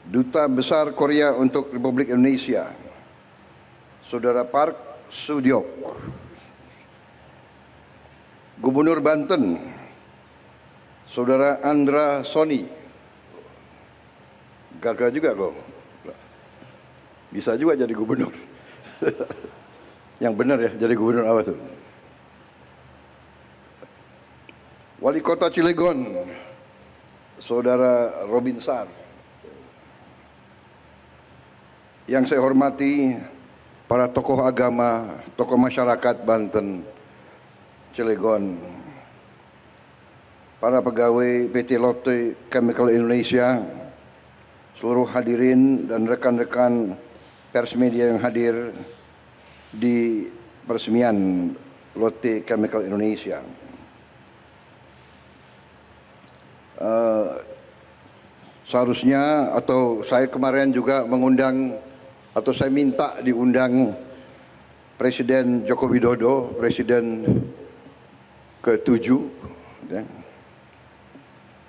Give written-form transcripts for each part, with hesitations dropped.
Duta Besar Korea untuk Republik Indonesia, Saudara Park Sudyok. Gubernur Banten, Saudara Andra Soni. Gagal juga kok. Bisa juga jadi gubernur. Yang benar ya, jadi gubernur apa tuh? Wali Kota Cilegon, Saudara Robin Sar. Yang saya hormati para tokoh agama, tokoh masyarakat Banten, Cilegon, para pegawai PT Lotte Chemical Indonesia, seluruh hadirin dan rekan-rekan pers media yang hadir di peresmian Lotte Chemical Indonesia. Seharusnya atau saya kemarin juga mengundang atau saya minta diundang Presiden Joko Widodo, Presiden ke-7, ya.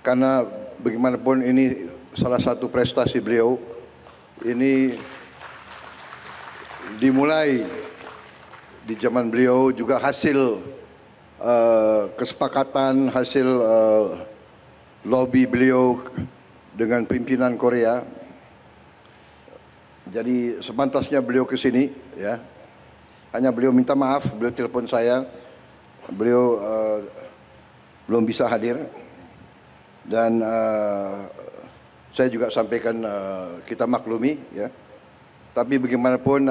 Karena bagaimanapun ini salah satu prestasi beliau, ini dimulai di zaman beliau, juga hasil kesepakatan, hasil lobby beliau dengan pimpinan Korea. Jadi sepantasnya beliau ke sini, ya. Hanya beliau minta maaf, beliau telepon saya, beliau belum bisa hadir, dan saya juga sampaikan kita maklumi, ya. Tapi bagaimanapun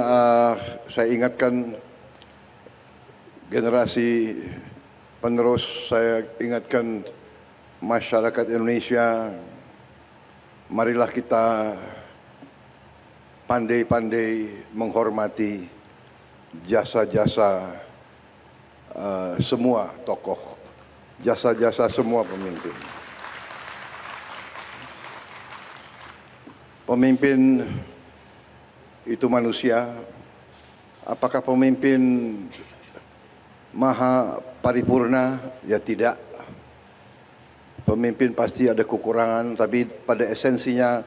saya ingatkan generasi penerus, saya ingatkan masyarakat Indonesia, marilah kita pandai-pandai menghormati jasa-jasa semua tokoh, jasa-jasa semua pemimpin. Pemimpin itu manusia. Apakah pemimpin maha paripurna? Ya tidak. Pemimpin pasti ada kekurangan, tapi pada esensinya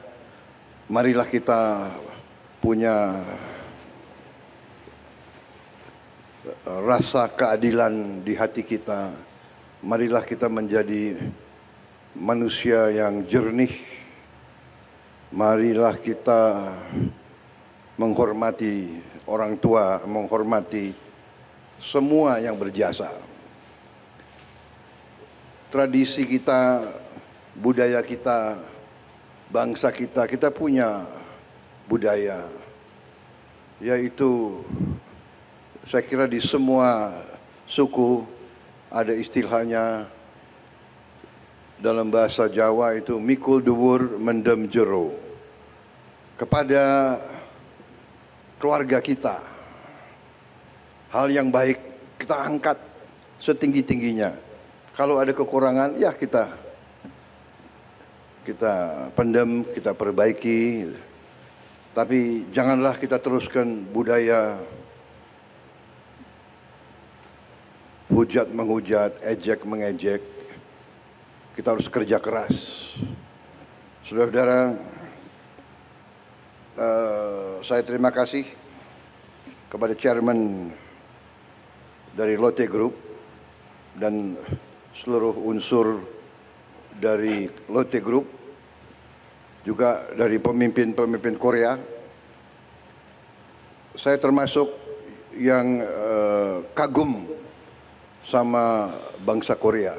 marilah kita punya rasa keadilan di hati kita. Marilah kita menjadi manusia yang jernih. Marilah kita menghormati orang tua, menghormati semua yang berjasa. Tradisi kita, budaya kita, bangsa kita, kita punya budaya, yaitu saya kira di semua suku ada istilahnya, dalam bahasa Jawa itu mikul dhuwur mendem jero. Kepada keluarga kita, hal yang baik kita angkat setinggi-tingginya. Kalau ada kekurangan, ya kita pendam, kita perbaiki. Tapi janganlah kita teruskan budaya hujat menghujat, ejek mengejek. Kita harus kerja keras. Saudara-saudara, saya terima kasih kepada chairman dari Lotte Group dan seluruh unsur dari Lotte Group, juga dari pemimpin-pemimpin Korea. Saya termasuk yang kagum sama bangsa Korea.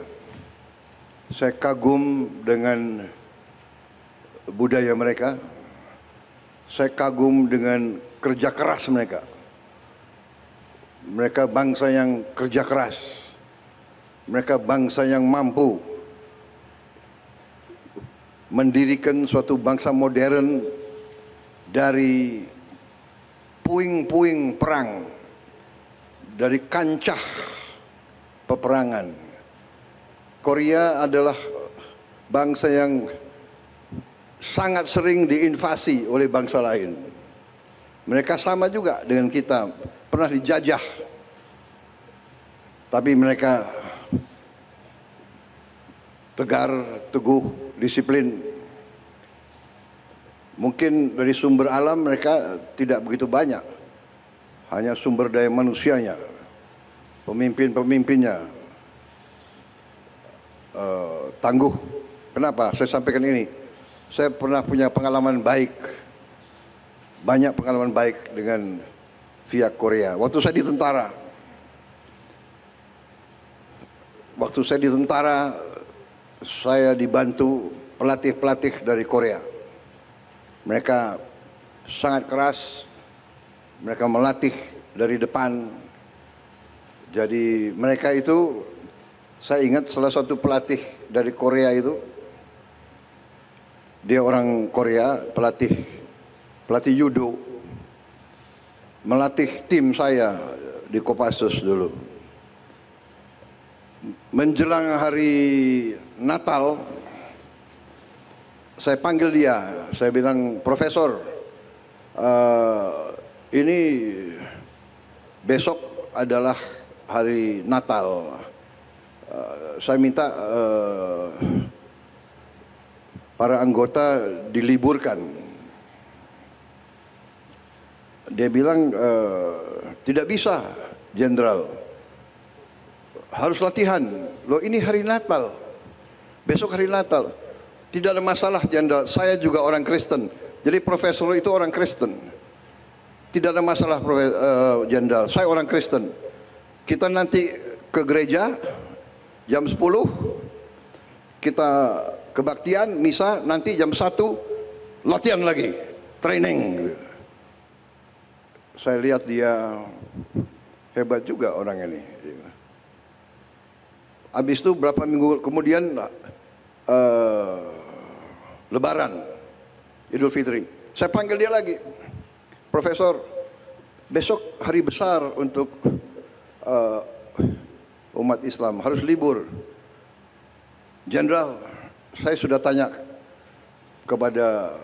Saya kagum dengan budaya mereka. Saya kagum dengan kerja keras mereka. Mereka bangsa yang kerja keras. Mereka bangsa yang mampu mendirikan suatu bangsa modern dari puing-puing perang, dari kancah peperangan. Korea adalah bangsa yang sangat sering diinvasi oleh bangsa lain. Mereka sama juga dengan kita, pernah dijajah. Tapi mereka tegar, teguh, disiplin. Mungkin dari sumber alam mereka tidak begitu banyak, hanya sumber daya manusianya, pemimpin-pemimpinnya tangguh. Kenapa saya sampaikan ini? Saya pernah punya pengalaman baik, banyak pengalaman baik dengan pihak Korea. Waktu saya di tentara, saya dibantu pelatih-pelatih dari Korea. Mereka sangat keras, mereka melatih dari depan. Jadi mereka itu, saya ingat salah satu pelatih dari Korea itu, dia orang Korea, pelatih judo, melatih tim saya di Kopassus dulu. Menjelang hari Natal, saya panggil dia, saya bilang, "Profesor, ini besok adalah hari Natal. Saya minta para anggota diliburkan." Dia bilang, "Tidak bisa, Jenderal. Harus latihan. Loh, ini hari Natal. Besok hari Natal." "Tidak ada masalah, Jenderal. Saya juga orang Kristen." Jadi profesor itu orang Kristen. "Tidak ada masalah, Jenderal. Saya orang Kristen. Kita nanti ke gereja jam 10. Kita kebaktian, misa, nanti jam 1 latihan lagi, training." Saya lihat dia hebat juga orang ini. Habis itu berapa minggu kemudian Lebaran, Idul Fitri, saya panggil dia lagi, "Profesor, besok hari besar untuk umat Islam, harus libur." "Jenderal, saya sudah tanya kepada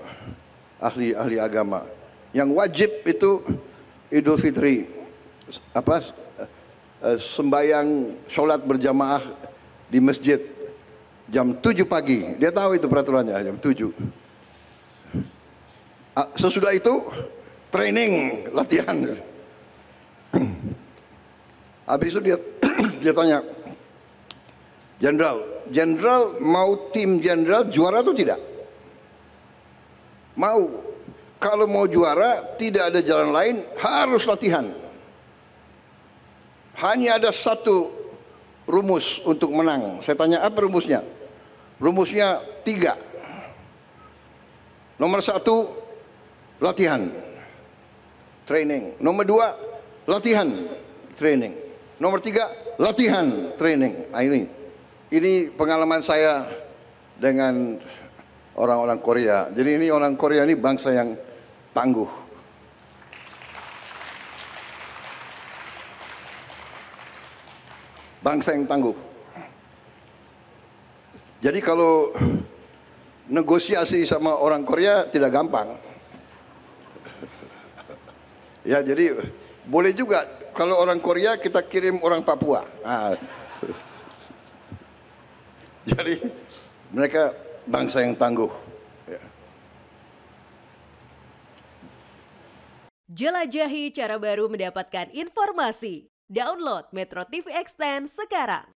ahli agama, yang wajib itu Idul Fitri, sembahyang sholat berjamaah di masjid jam 7 pagi. Dia tahu itu peraturannya, jam 7. Sesudah itu training, latihan. Habis itu dia tanya, Jenderal mau tim Jenderal juara atau tidak?" "Mau. Kalau mau juara tidak ada jalan lain, harus latihan. Hanya ada satu rumus untuk menang." Saya tanya, "Apa rumusnya?" "Rumusnya 3. Nomor 1, latihan, training. Nomor 2, latihan, training. Nomor 3, latihan, training." Nah, ini pengalaman saya dengan orang-orang Korea. Jadi ini orang Korea ini bangsa yang tangguh. Bangsa yang tangguh. Jadi kalau negosiasi sama orang Korea tidak gampang. Ya, jadi boleh juga kalau orang Korea kita kirim orang Papua. Nah, jadi mereka bangsa yang tangguh. Ya. Jelajahi cara baru mendapatkan informasi. Download Metro TV Extend sekarang.